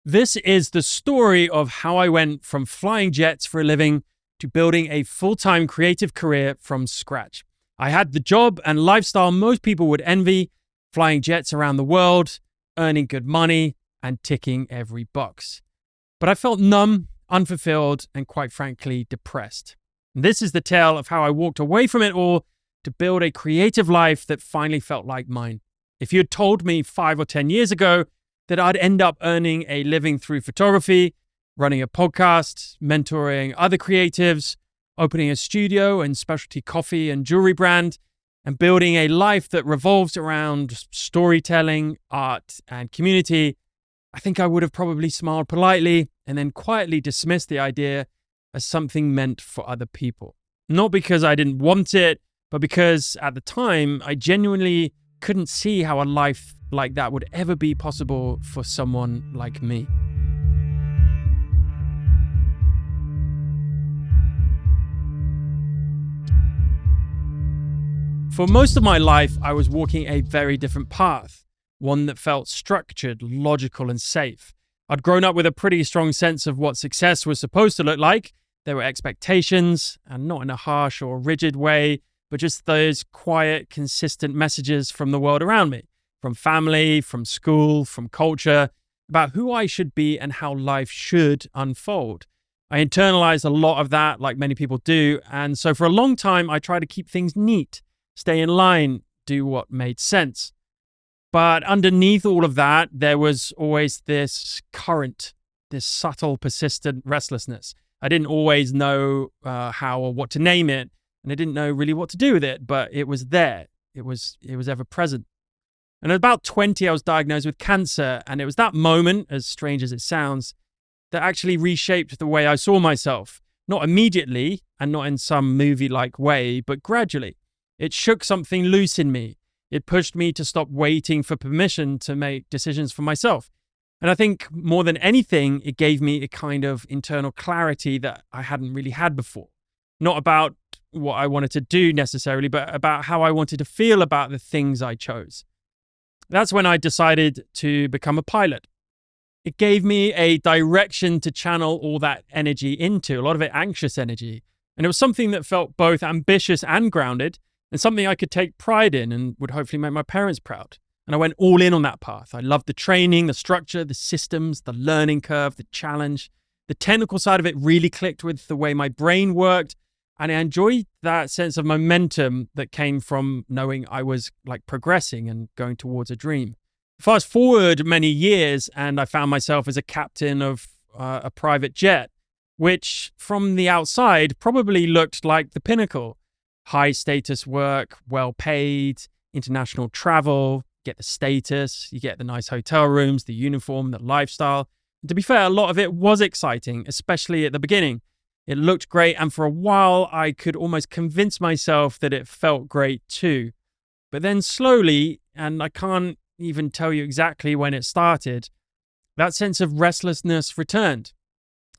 This is the story of how I went from flying jets for a living to building a full-time creative career from scratch. I had the job and lifestyle most people would envy, flying jets around the world, earning good money, and ticking every box. But I felt numb, unfulfilled, and quite frankly, depressed. This is the tale of how I walked away from it all to build a creative life that finally felt like mine. If you had told me 5 or 10 years ago that I'd end up earning a living through photography, running a podcast, mentoring other creatives, opening a studio and specialty coffee and jewelry brand, and building a life that revolves around storytelling, art, and community, I think I would have probably smiled politely and then quietly dismissed the idea as something meant for other people. Not because I didn't want it, but because at the time, I genuinely couldn't see how a life like that would ever be possible for someone like me. For most of my life, I was walking a very different path, one that felt structured, logical, and safe. I'd grown up with a pretty strong sense of what success was supposed to look like. There were expectations, and not in a harsh or rigid way, but just those quiet, consistent messages from the world around me, from family, from school, from culture, about who I should be and how life should unfold. I internalized a lot of that, like many people do, and so for a long time, I tried to keep things neat, stay in line, do what made sense. But underneath all of that, there was always this current, this subtle, persistent restlessness. I didn't always know how or what to name it, and I didn't know really what to do with it, but it was there. It was ever present. And at about 20, I was diagnosed with cancer, and it was that moment, as strange as it sounds, that actually reshaped the way I saw myself. Not immediately, and not in some movie-like way, but gradually. It shook something loose in me. It pushed me to stop waiting for permission to make decisions for myself. And I think more than anything, it gave me a kind of internal clarity that I hadn't really had before. Not about what I wanted to do necessarily, but about how I wanted to feel about the things I chose. That's when I decided to become a pilot. It gave me a direction to channel all that energy into, a lot of it anxious energy. And it was something that felt both ambitious and grounded, and something I could take pride in and would hopefully make my parents proud. And I went all in on that path. I loved the training, the structure, the systems, the learning curve, the challenge. The technical side of it really clicked with the way my brain worked. And I enjoyed that sense of momentum that came from knowing I was like progressing and going towards a dream. Fast forward many years, and I found myself as a captain of a private jet, which from the outside probably looked like the pinnacle. High status work, well paid, international travel, get the status, you get the nice hotel rooms, the uniform, the lifestyle. And to be fair, a lot of it was exciting, especially at the beginning. It looked great, and for a while, I could almost convince myself that it felt great too. But then slowly, and I can't even tell you exactly when it started, that sense of restlessness returned.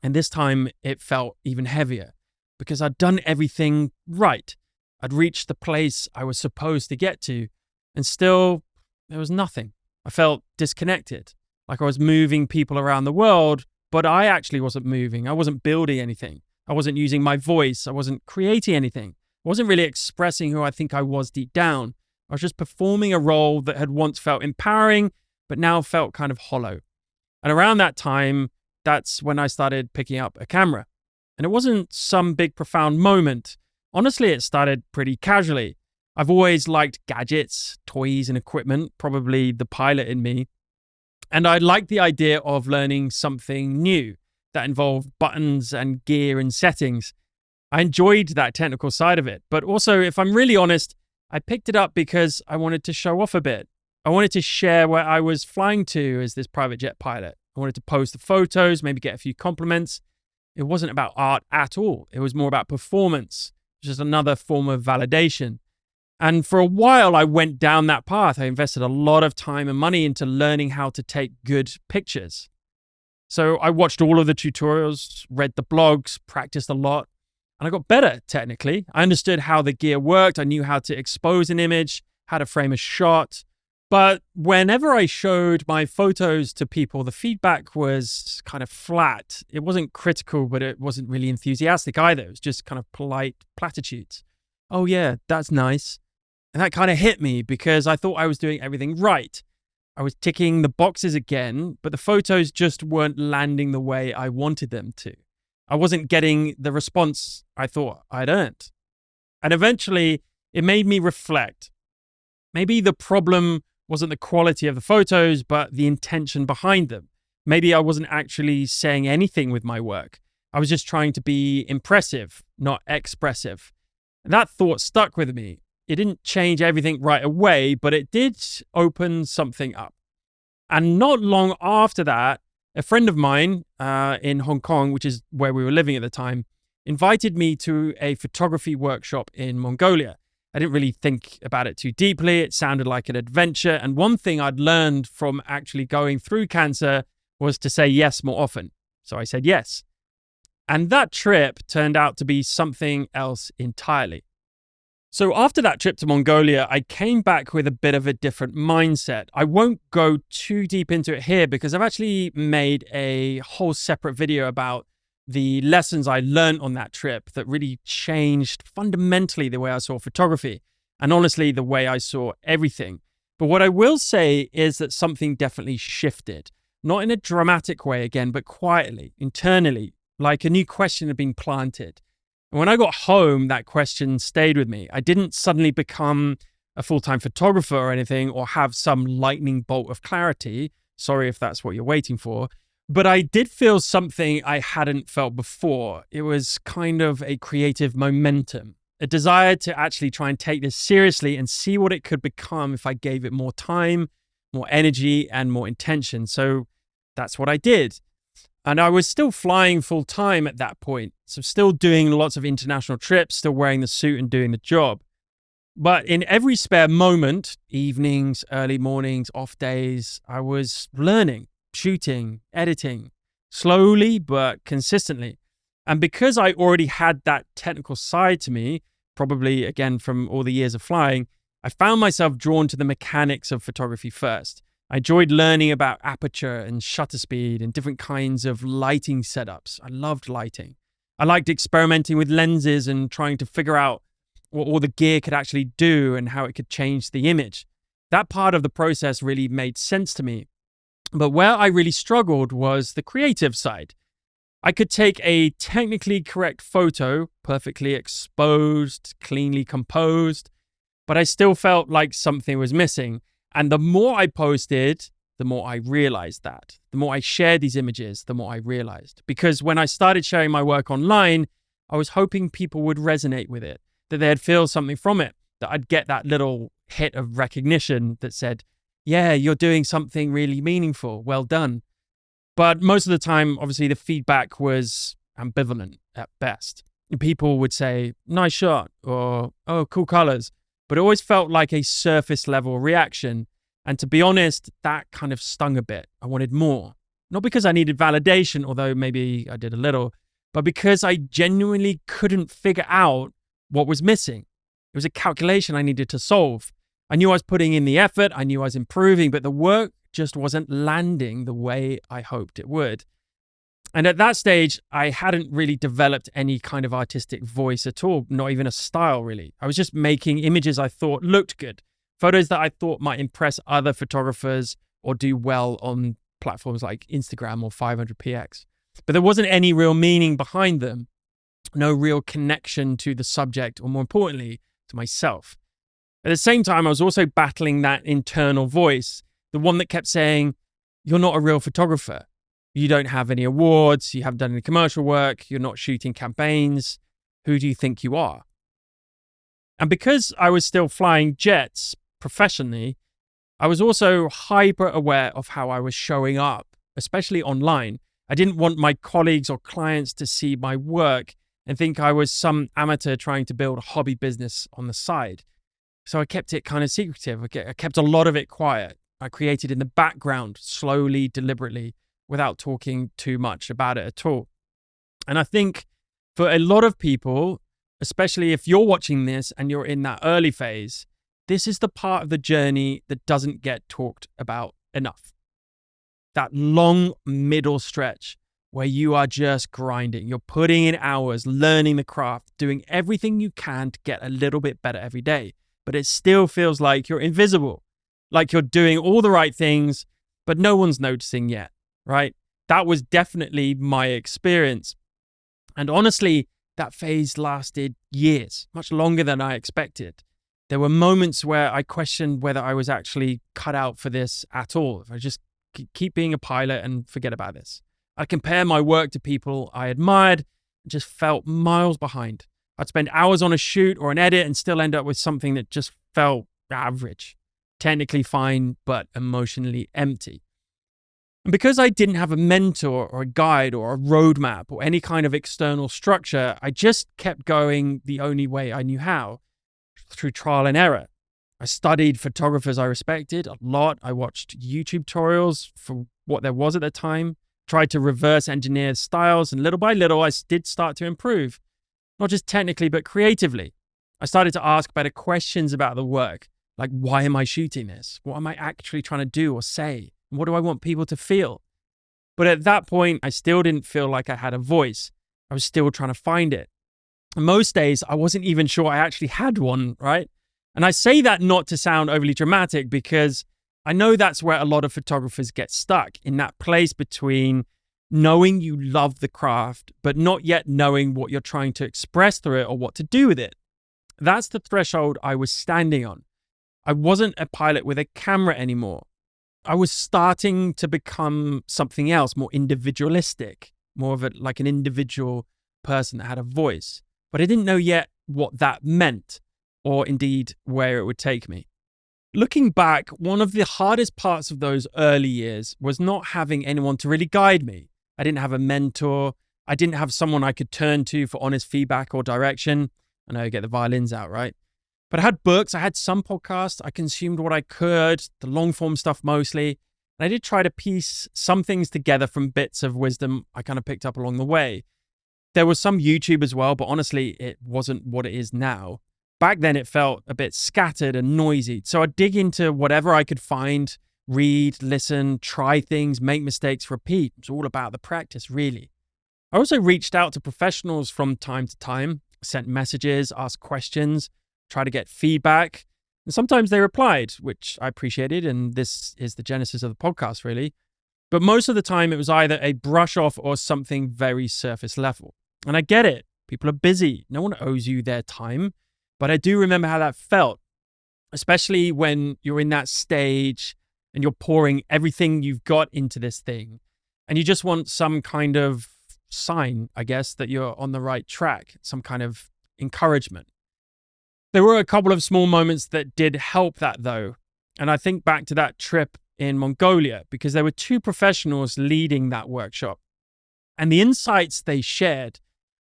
And this time, it felt even heavier because I'd done everything right. I'd reached the place I was supposed to get to, and still, there was nothing. I felt disconnected, like I was moving people around the world, but I actually wasn't moving. I wasn't building anything. I wasn't using my voice. I wasn't creating anything. I wasn't really expressing who I think I was deep down. I was just performing a role that had once felt empowering, but now felt kind of hollow. And around that time, that's when I started picking up a camera. And it wasn't some big profound moment. Honestly, it started pretty casually. I've always liked gadgets, toys, and equipment, probably the pilot in me. And I liked the idea of learning something new that involved buttons and gear and settings. I enjoyed that technical side of it. But also, if I'm really honest, I picked it up because I wanted to show off a bit. I wanted to share where I was flying to as this private jet pilot. I wanted to post the photos, maybe get a few compliments. It wasn't about art at all. It was more about performance, just another form of validation. And for a while, I went down that path. I invested a lot of time and money into learning how to take good pictures. So I watched all of the tutorials, read the blogs, practiced a lot, and I got better technically. I understood how the gear worked. I knew how to expose an image, how to frame a shot, But whenever I showed my photos to people, the feedback was kind of flat. It wasn't critical, but it wasn't really enthusiastic either. It was just kind of polite platitudes. Oh, yeah, that's nice. And that kind of hit me because I thought I was doing everything right. I was ticking the boxes again, but the photos just weren't landing the way I wanted them to. I wasn't getting the response I thought I'd earned. And eventually, it made me reflect. Maybe the problem wasn't the quality of the photos, but the intention behind them. Maybe I wasn't actually saying anything with my work. I was just trying to be impressive, not expressive. That thought stuck with me. It didn't change everything right away, but it did open something up. And not long after that, a friend of mine in Hong Kong, which is where we were living at the time, invited me to a photography workshop in Mongolia. I didn't really think about it too deeply. It sounded like an adventure. And one thing I'd learned from actually going through cancer was to say yes more often. So I said yes. And that trip turned out to be something else entirely. So after that trip to Mongolia, I came back with a bit of a different mindset. I won't go too deep into it here because I've actually made a whole separate video about the lessons I learned on that trip that really changed fundamentally the way I saw photography and honestly, the way I saw everything. But what I will say is that something definitely shifted, not in a dramatic way again, but quietly, internally, like a new question had been planted. And when I got home, that question stayed with me. I didn't suddenly become a full-time photographer or anything or have some lightning bolt of clarity. Sorry if that's what you're waiting for. But I did feel something I hadn't felt before. It was kind of a creative momentum, a desire to actually try and take this seriously and see what it could become if I gave it more time, more energy, and more intention. So that's what I did. And I was still flying full time at that point. So still doing lots of international trips, still wearing the suit and doing the job. But in every spare moment, evenings, early mornings, off days, I was learning, shooting, editing, slowly but consistently. And because I already had that technical side to me, probably again from all the years of flying, I found myself drawn to the mechanics of photography first. I enjoyed learning about aperture and shutter speed and different kinds of lighting setups. I loved lighting. I liked experimenting with lenses and trying to figure out what all the gear could actually do and how it could change the image. That part of the process really made sense to me. But where I really struggled was the creative side. I could take a technically correct photo, perfectly exposed, cleanly composed, but I still felt like something was missing. And the more I posted, the more I realized that. The more I shared these images, the more I realized. Because when I started sharing my work online, I was hoping people would resonate with it, that they'd feel something from it, that I'd get that little hit of recognition that said, yeah, you're doing something really meaningful. Well done. But most of the time, obviously, the feedback was ambivalent at best. People would say, nice shot, or, oh, cool colors. But it always felt like a surface level reaction. And to be honest, that kind of stung a bit. I wanted more. Not because I needed validation, although maybe I did a little, but because I genuinely couldn't figure out what was missing. It was a calculation I needed to solve. I knew I was putting in the effort. I knew I was improving, but the work just wasn't landing the way I hoped it would. And at that stage, I hadn't really developed any kind of artistic voice at all, not even a style really. I was just making images I thought looked good, photos that I thought might impress other photographers or do well on platforms like Instagram or 500px. But there wasn't any real meaning behind them, no real connection to the subject, or more importantly, to myself. At the same time, I was also battling that internal voice, the one that kept saying, you're not a real photographer. You don't have any awards. You haven't done any commercial work. You're not shooting campaigns. Who do you think you are? And because I was still flying jets professionally, I was also hyper aware of how I was showing up, especially online. I didn't want my colleagues or clients to see my work and think I was some amateur trying to build a hobby business on the side. So I kept it kind of secretive. I kept a lot of it quiet. I created in the background, slowly, deliberately, without talking too much about it at all. And I think for a lot of people, especially if you're watching this and you're in that early phase, this is the part of the journey that doesn't get talked about enough. That long middle stretch where you are just grinding. You're putting in hours, learning the craft, doing everything you can to get a little bit better every day. But it still feels like you're invisible, like you're doing all the right things, but no one's noticing yet, right? That was definitely my experience. And honestly, that phase lasted years, much longer than I expected. There were moments where I questioned whether I was actually cut out for this at all. If I just keep being a pilot and forget about this. I'd compare my work to people I admired and just felt miles behind. I'd spend hours on a shoot or an edit and still end up with something that just felt average, technically fine, but emotionally empty. And because I didn't have a mentor or a guide or a roadmap or any kind of external structure, I just kept going the only way I knew how, through trial and error. I studied photographers I respected a lot. I watched YouTube tutorials for what there was at the time, tried to reverse engineer styles, and little by little, I did start to improve, not just technically, but creatively. I started to ask better questions about the work, like, why am I shooting this? What am I actually trying to do or say? And what do I want people to feel? But at that point, I still didn't feel like I had a voice. I was still trying to find it. And most days, I wasn't even sure I actually had one, right? And I say that not to sound overly dramatic, because I know that's where a lot of photographers get stuck, in that place between knowing you love the craft, but not yet knowing what you're trying to express through it or what to do with it. That's the threshold I was standing on. I wasn't a pilot with a camera anymore. I was starting to become something else, more individualistic, more of like an individual person that had a voice. But I didn't know yet what that meant, or indeed where it would take me. Looking back, one of the hardest parts of those early years was not having anyone to really guide me. I didn't have a mentor. I didn't have someone I could turn to for honest feedback or direction. I know you get the violins out, right? But I had books, I had some podcasts, I consumed what I could, the long form stuff mostly. And I did try to piece some things together from bits of wisdom I kind of picked up along the way. There was some YouTube as well, but honestly, it wasn't what it is now. Back then, it felt a bit scattered and noisy. So I'd dig into whatever I could find, read, listen, try things, make mistakes, repeat. It's all about the practice, really. I also reached out to professionals from time to time, sent messages, asked questions, tried to get feedback. And sometimes they replied, which I appreciated. And this is the genesis of the podcast, really. But most of the time, it was either a brush off or something very surface level. And I get it. People are busy. No one owes you their time. But I do remember how that felt, especially when you're in that stage and you're pouring everything you've got into this thing. And you just want some kind of sign, I guess, that you're on the right track, some kind of encouragement. There were a couple of small moments that did help that, though. And I think back to that trip in Mongolia, because there were two professionals leading that workshop. And the insights they shared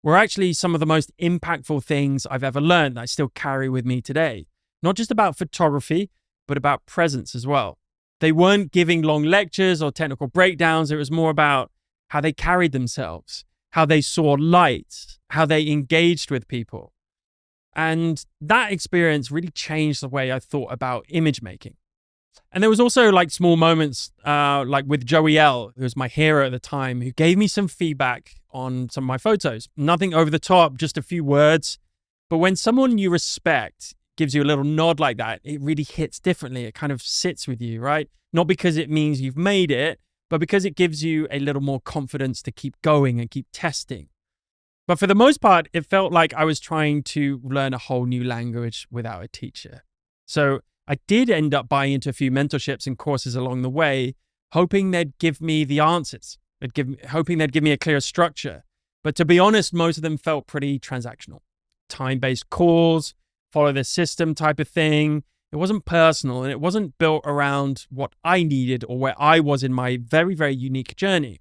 were actually some of the most impactful things I've ever learned that I still carry with me today. Not just about photography, but about presence as well. They weren't giving long lectures or technical breakdowns. It was more about how they carried themselves, how they saw light, how they engaged with people. And that experience really changed the way I thought about image making. And there was also like small moments, like with Joey L, who was my hero at the time, who gave me some feedback on some of my photos. Nothing over the top, just a few words. But when someone you respect gives you a little nod like that, it really hits differently. It kind of sits with you, right? Not because it means you've made it, but because it gives you a little more confidence to keep going and keep testing. But for the most part, it felt like I was trying to learn a whole new language without a teacher. So I did end up buying into a few mentorships and courses along the way, hoping they'd give me the answers, hoping they'd give me a clear structure. But to be honest, most of them felt pretty transactional. Time-based calls, follow the system type of thing. It wasn't personal, and it wasn't built around what I needed or where I was in my very, very unique journey.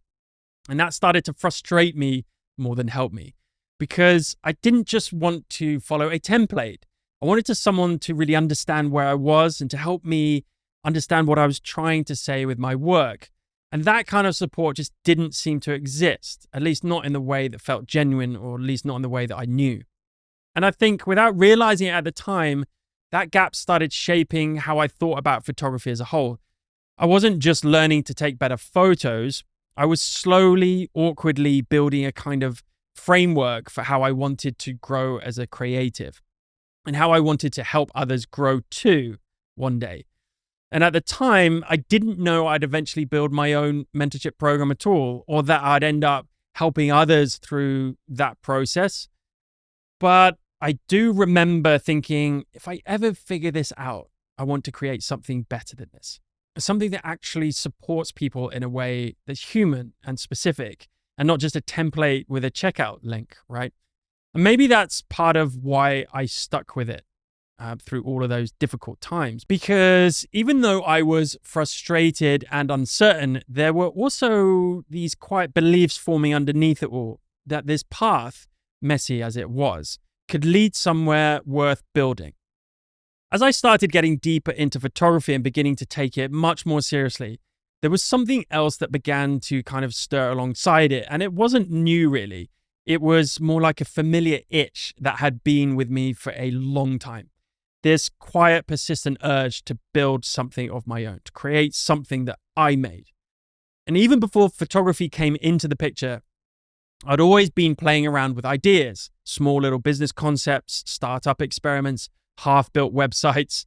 And that started to frustrate me more than help me, because I didn't just want to follow a template. I wanted someone to really understand where I was and to help me understand what I was trying to say with my work. And that kind of support just didn't seem to exist, at least not in the way that felt genuine, or at least not in the way that I knew. And I think without realizing it at the time, that gap started shaping how I thought about photography as a whole. I wasn't just learning to take better photos. I was slowly, awkwardly building a kind of framework for how I wanted to grow as a creative and how I wanted to help others grow too one day. And at the time, I didn't know I'd eventually build my own mentorship program at all, or that I'd end up helping others through that process. But I do remember thinking, if I ever figure this out, I want to create something better than this. Something that actually supports people in a way that's human and specific and not just a template with a checkout link, right? And maybe that's part of why I stuck with it through all of those difficult times. Because even though I was frustrated and uncertain, there were also these quiet beliefs forming underneath it all that this path, messy as it was, could lead somewhere worth building. As I started getting deeper into photography and beginning to take it much more seriously, there was something else that began to kind of stir alongside it. And it wasn't new, really. It was more like a familiar itch that had been with me for a long time. This quiet, persistent urge to build something of my own, to create something that I made. And even before photography came into the picture, I'd always been playing around with ideas, small little business concepts, startup experiments, half-built websites.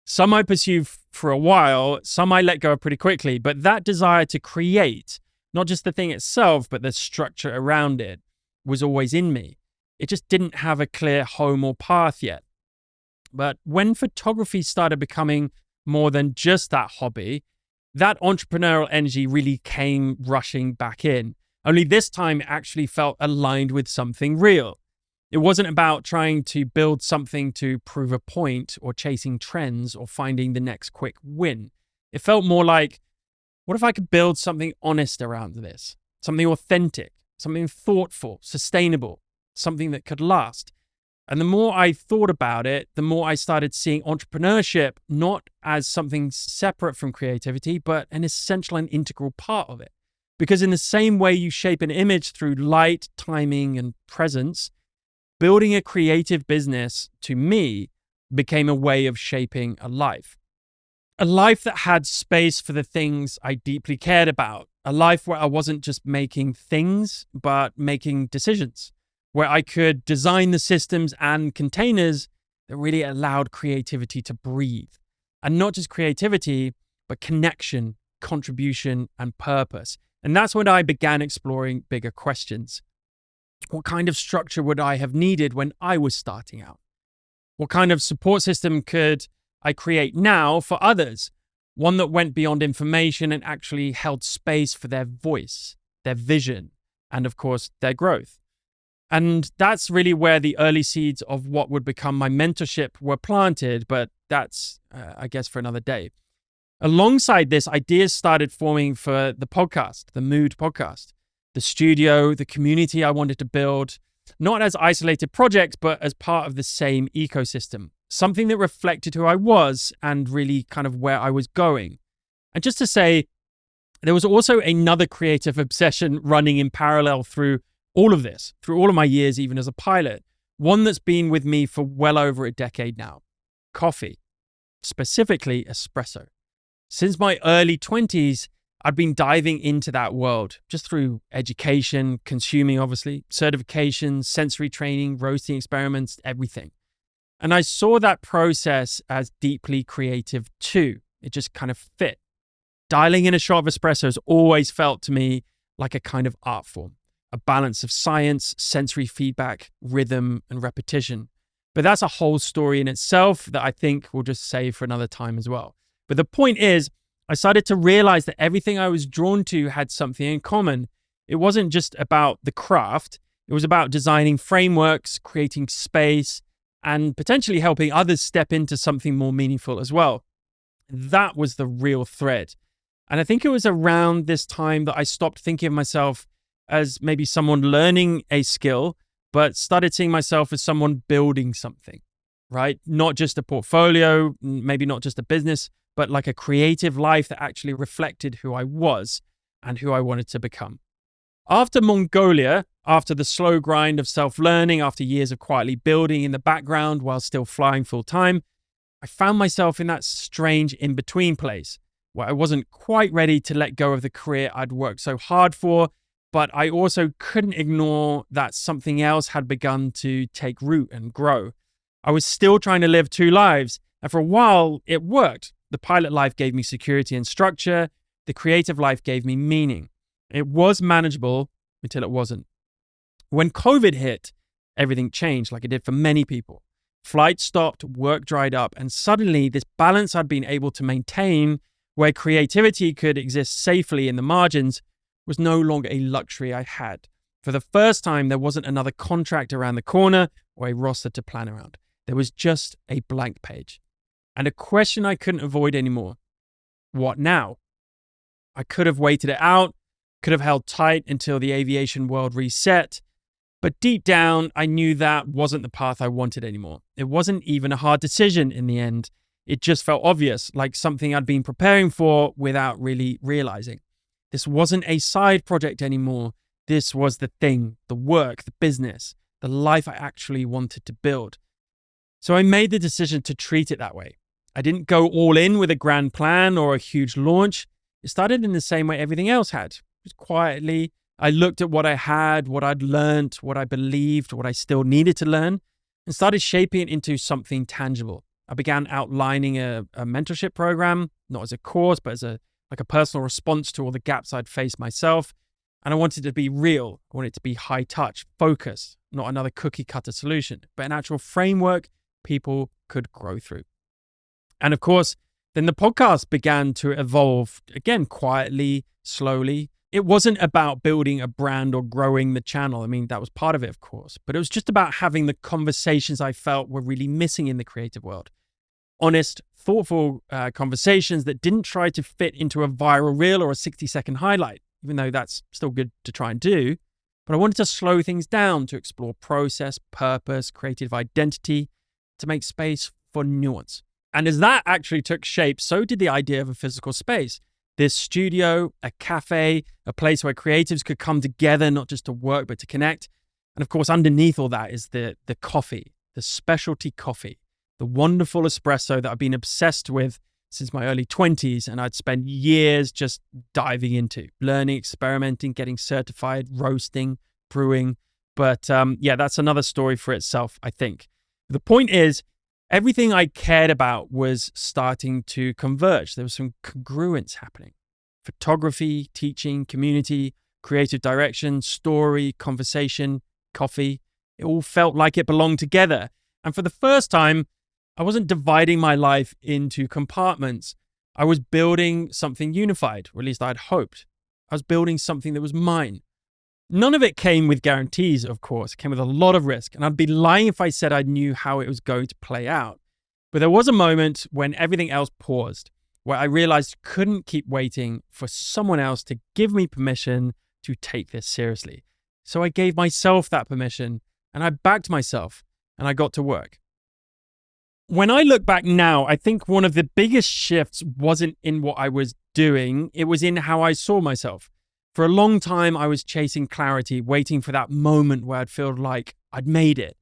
Some I pursued for a while, some I let go of pretty quickly, but that desire to create, not just the thing itself, but the structure around it, was always in me. It just didn't have a clear home or path yet. But when photography started becoming more than just that hobby, that entrepreneurial energy really came rushing back in. Only this time it actually felt aligned with something real. It wasn't about trying to build something to prove a point or chasing trends or finding the next quick win. It felt more like, what if I could build something honest around this? Something authentic, something thoughtful, sustainable, something that could last. And the more I thought about it, the more I started seeing entrepreneurship not as something separate from creativity, but an essential and integral part of it. Because in the same way you shape an image through light, timing, and presence, building a creative business, to me, became a way of shaping a life. A life that had space for the things I deeply cared about. A life where I wasn't just making things, but making decisions. Where I could design the systems and containers that really allowed creativity to breathe. And not just creativity, but connection, contribution, and purpose. And that's when I began exploring bigger questions. What kind of structure would I have needed when I was starting out? What kind of support system could I create now for others? One that went beyond information and actually held space for their voice, their vision, and of course, their growth. And that's really where the early seeds of what would become my mentorship were planted, but that's, I guess, for another day. Alongside this, ideas started forming for the podcast, the Mood podcast, the studio, the community I wanted to build, not as isolated projects, but as part of the same ecosystem, something that reflected who I was and really kind of where I was going. And just to say, there was also another creative obsession running in parallel through all of this, through all of my years, even as a pilot, one that's been with me for well over a decade now: coffee, specifically espresso. Since my early 20s, I'd been diving into that world just through education, consuming, obviously, certifications, sensory training, roasting experiments, everything. And I saw that process as deeply creative too. It just kind of fit. Dialing in a shot of espresso has always felt to me like a kind of art form, a balance of science, sensory feedback, rhythm, and repetition. But that's a whole story in itself that I think we'll just save for another time as well. But the point is, I started to realize that everything I was drawn to had something in common. It wasn't just about the craft. It was about designing frameworks, creating space, and potentially helping others step into something more meaningful as well. That was the real thread. And I think it was around this time that I stopped thinking of myself as maybe someone learning a skill, but started seeing myself as someone building something, right? Not just a portfolio, maybe not just a business, but like a creative life that actually reflected who I was and who I wanted to become. After Mongolia, after the slow grind of self-learning, after years of quietly building in the background while still flying full time, I found myself in that strange in-between place where I wasn't quite ready to let go of the career I'd worked so hard for, but I also couldn't ignore that something else had begun to take root and grow. I was still trying to live two lives, and for a while it worked. The pilot life gave me security and structure. The creative life gave me meaning. It was manageable until it wasn't. When COVID hit, everything changed like it did for many people. Flights stopped, work dried up, and suddenly this balance I'd been able to maintain, where creativity could exist safely in the margins, was no longer a luxury I had. For the first time, there wasn't another contract around the corner or a roster to plan around. There was just a blank page. And a question I couldn't avoid anymore. What now? I could have waited it out, could have held tight until the aviation world reset, but deep down, I knew that wasn't the path I wanted anymore. It wasn't even a hard decision in the end. It just felt obvious, like something I'd been preparing for without really realizing. This wasn't a side project anymore. This was the thing, the work, the business, the life I actually wanted to build. So I made the decision to treat it that way. I didn't go all in with a grand plan or a huge launch. It started in the same way everything else had, just quietly. I looked at what I had, what I'd learned, what I believed, what I still needed to learn, and started shaping it into something tangible. I began outlining a mentorship program, not as a course, but as a personal response to all the gaps I'd faced myself. And I wanted it to be real. I wanted it to be high touch, focused, not another cookie cutter solution, but an actual framework people could grow through. And of course, then the podcast began to evolve, again, quietly, slowly. It wasn't about building a brand or growing the channel. I mean, that was part of it, of course, but it was just about having the conversations I felt were really missing in the creative world. Honest, thoughtful conversations that didn't try to fit into a viral reel or a 60-second highlight, even though that's still good to try and do. But I wanted to slow things down to explore process, purpose, creative identity, to make space for nuance. And as that actually took shape, so did the idea of a physical space. This studio, a cafe, a place where creatives could come together, not just to work, but to connect. And of course, underneath all that is the coffee, the specialty coffee, the wonderful espresso that I've been obsessed with since my early 20s. And I'd spent years just diving into, learning, experimenting, getting certified, roasting, brewing. But yeah, that's another story for itself, I think. The point is, everything I cared about was starting to converge. There was some congruence happening. Photography, teaching, community, creative direction, story, conversation, coffee. It all felt like it belonged together. And for the first time, I wasn't dividing my life into compartments. I was building something unified, or at least I'd hoped. I was building something that was mine. None of it came with guarantees, of course. It came with a lot of risk, and I'd be lying if I said I knew how it was going to play out. But there was a moment when everything else paused, where I realized I couldn't keep waiting for someone else to give me permission to take this seriously. So I gave myself that permission, and I backed myself, and I got to work. When I look back now, I think one of the biggest shifts wasn't in what I was doing, it was in how I saw myself. For a long time, I was chasing clarity, waiting for that moment where I'd feel like I'd made it,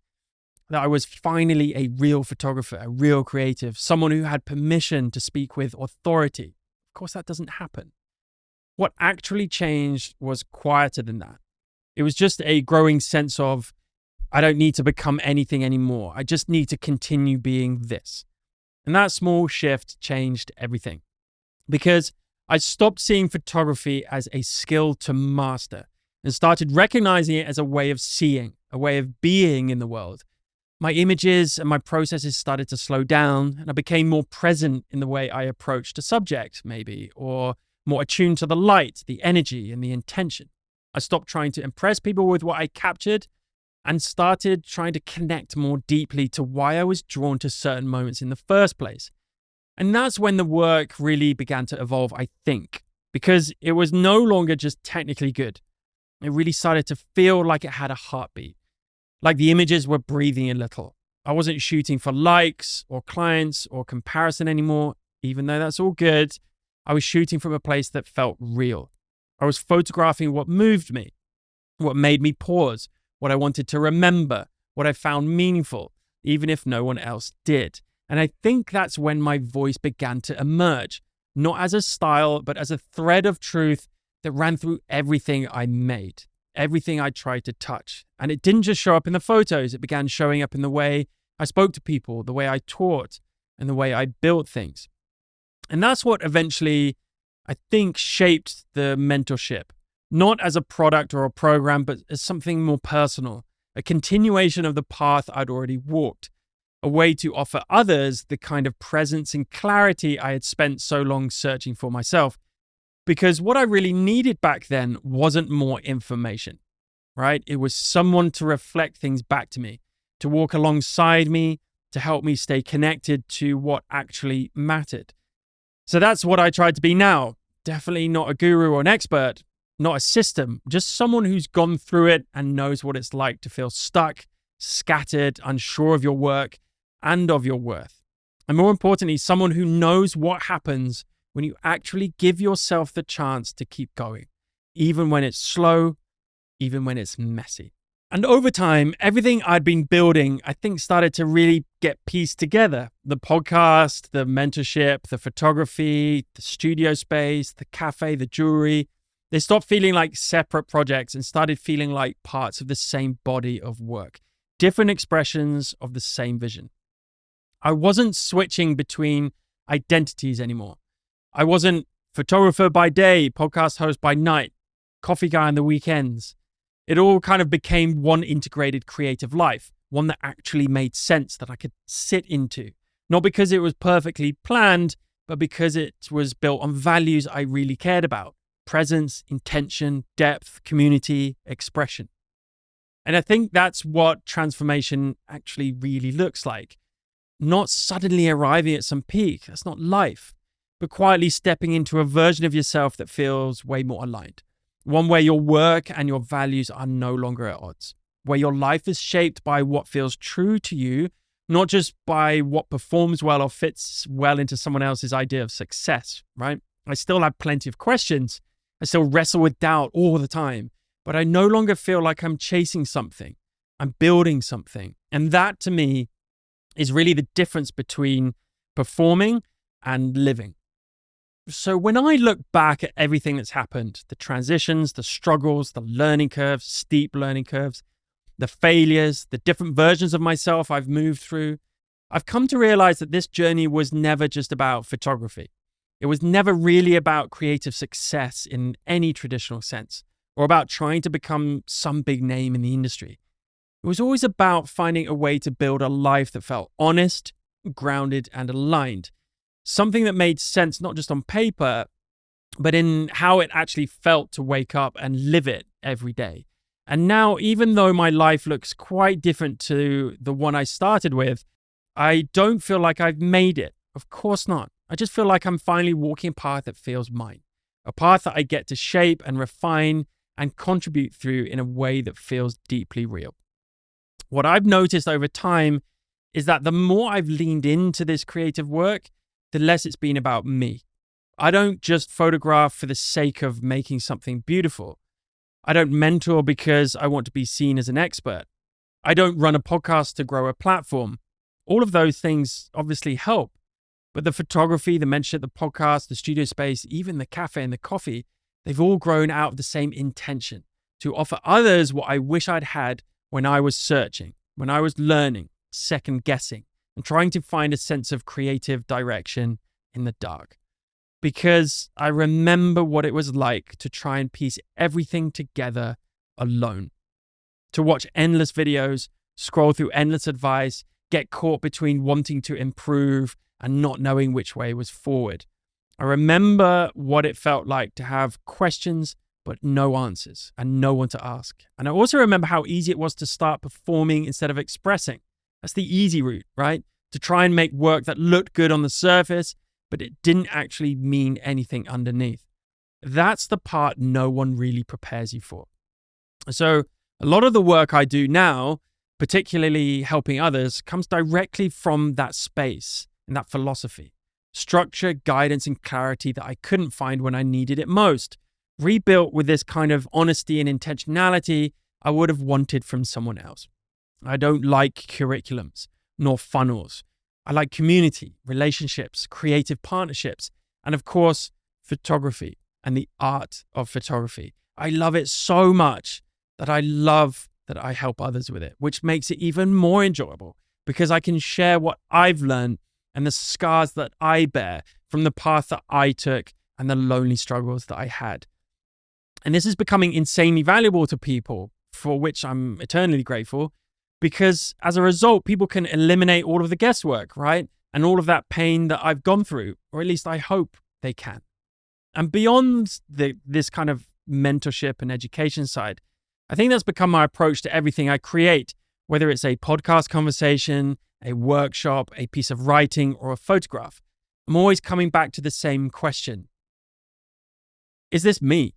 that I was finally a real photographer, a real creative, someone who had permission to speak with authority. Of course, that doesn't happen. What actually changed was quieter than that. It was just a growing sense of, I don't need to become anything anymore. I just need to continue being this. And that small shift changed everything. Because I stopped seeing photography as a skill to master and started recognizing it as a way of seeing, a way of being in the world. My images and my processes started to slow down, and I became more present in the way I approached a subject, maybe, or more attuned to the light, the energy, and the intention. I stopped trying to impress people with what I captured and started trying to connect more deeply to why I was drawn to certain moments in the first place. And that's when the work really began to evolve, I think, because it was no longer just technically good. It really started to feel like it had a heartbeat, like the images were breathing a little. I wasn't shooting for likes or clients or comparison anymore, even though that's all good. I was shooting from a place that felt real. I was photographing what moved me, what made me pause, what I wanted to remember, what I found meaningful, even if no one else did. And I think that's when my voice began to emerge, not as a style, but as a thread of truth that ran through everything I made, everything I tried to touch. And it didn't just show up in the photos, it began showing up in the way I spoke to people, the way I taught, and the way I built things. And that's what eventually, I think, shaped the mentorship, not as a product or a program, but as something more personal, a continuation of the path I'd already walked, a way to offer others the kind of presence and clarity I had spent so long searching for myself. Because what I really needed back then wasn't more information, right? It was someone to reflect things back to me, to walk alongside me, to help me stay connected to what actually mattered. So that's what I tried to be now. Definitely not a guru or an expert, not a system, just someone who's gone through it and knows what it's like to feel stuck, scattered, unsure of your work and of your worth. And more importantly, someone who knows what happens when you actually give yourself the chance to keep going, even when it's slow, even when it's messy. And over time, everything I'd been building, I think, started to really get pieced together. The podcast, the mentorship, the photography, the studio space, the cafe, the jewelry. They stopped feeling like separate projects and started feeling like parts of the same body of work, different expressions of the same vision. I wasn't switching between identities anymore. I wasn't photographer by day, podcast host by night, coffee guy on the weekends. It all kind of became one integrated creative life, one that actually made sense that I could sit into. Not because it was perfectly planned, but because it was built on values I really cared about: presence, intention, depth, community, expression. And I think that's what transformation actually really looks like. Not suddenly arriving at some peak, that's not life, but quietly stepping into a version of yourself that feels way more aligned. One where your work and your values are no longer at odds, where your life is shaped by what feels true to you, not just by what performs well or fits well into someone else's idea of success, right? I still have plenty of questions. I still wrestle with doubt all the time, but I no longer feel like I'm chasing something. I'm building something. And that, to me, is really the difference between performing and living. So when I look back at everything that's happened, the transitions, the struggles, the learning curves, steep learning curves, the failures, the different versions of myself I've moved through, I've come to realize that this journey was never just about photography. It was never really about creative success in any traditional sense, or about trying to become some big name in the industry. It was always about finding a way to build a life that felt honest, grounded, and aligned. Something that made sense not just on paper, but in how it actually felt to wake up and live it every day. And now, even though my life looks quite different to the one I started with, I don't feel like I've made it. Of course not. I just feel like I'm finally walking a path that feels mine, a path that I get to shape and refine and contribute through in a way that feels deeply real. What I've noticed over time is that the more I've leaned into this creative work, the less it's been about me. I don't just photograph for the sake of making something beautiful. I don't mentor because I want to be seen as an expert. I don't run a podcast to grow a platform. All of those things obviously help. But the photography, the mentorship, the podcast, the studio space, even the cafe and the coffee, they've all grown out of the same intention: to offer others what I wish I'd had when I was searching, when I was learning, second guessing, and trying to find a sense of creative direction in the dark. Because I remember what it was like to try and piece everything together alone. To watch endless videos, scroll through endless advice, get caught between wanting to improve and not knowing which way was forward. I remember what it felt like to have questions but no answers and no one to ask. And I also remember how easy it was to start performing instead of expressing. That's the easy route, right? To try and make work that looked good on the surface, but it didn't actually mean anything underneath. That's the part no one really prepares you for. So a lot of the work I do now, particularly helping others, comes directly from that space and that philosophy. Structure, guidance, and clarity that I couldn't find when I needed it most. Rebuilt with this kind of honesty and intentionality I would have wanted from someone else. I don't like curriculums, nor funnels, I like community, relationships, creative partnerships, and of course, photography and the art of photography. I love it so much that I love that I help others with it, which makes it even more enjoyable because I can share what I've learned and the scars that I bear from the path that I took and the lonely struggles that I had. And this is becoming insanely valuable to people, for which I'm eternally grateful, because as a result, people can eliminate all of the guesswork, right? And all of that pain that I've gone through, or at least I hope they can. And beyond this kind of mentorship and education side, I think that's become my approach to everything I create, whether it's a podcast conversation, a workshop, a piece of writing, or a photograph. I'm always coming back to the same question. Is this me?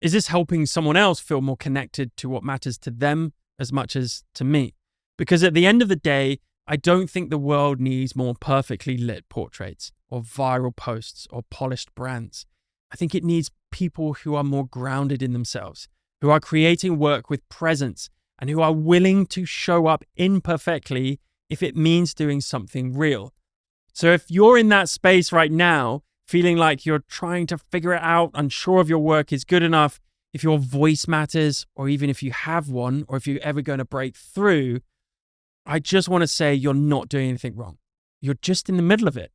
Is this helping someone else feel more connected to what matters to them as much as to me? Because at the end of the day, I don't think the world needs more perfectly lit portraits or viral posts or polished brands. I think it needs people who are more grounded in themselves, who are creating work with presence, and who are willing to show up imperfectly if it means doing something real. So if you're in that space right now, feeling like you're trying to figure it out, unsure if your work is good enough, if your voice matters, or even if you have one, or if you're ever going to break through, I just want to say you're not doing anything wrong. You're just in the middle of it.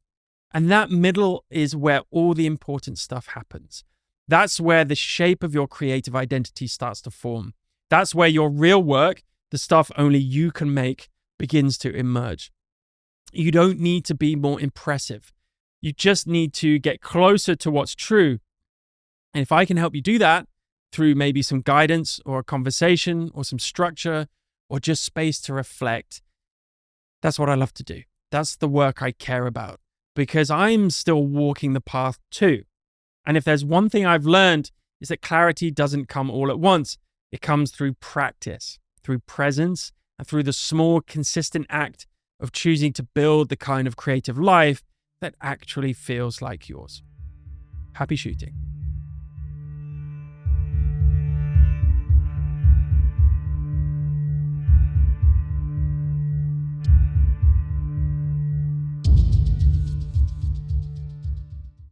And that middle is where all the important stuff happens. That's where the shape of your creative identity starts to form. That's where your real work, the stuff only you can make, begins to emerge. You don't need to be more impressive. You just need to get closer to what's true. And if I can help you do that through maybe some guidance or a conversation or some structure or just space to reflect, that's what I love to do. That's the work I care about because I'm still walking the path too. And if there's one thing I've learned is that clarity doesn't come all at once. It comes through practice, through presence, and through the small, consistent act of choosing to build the kind of creative life that actually feels like yours. Happy shooting.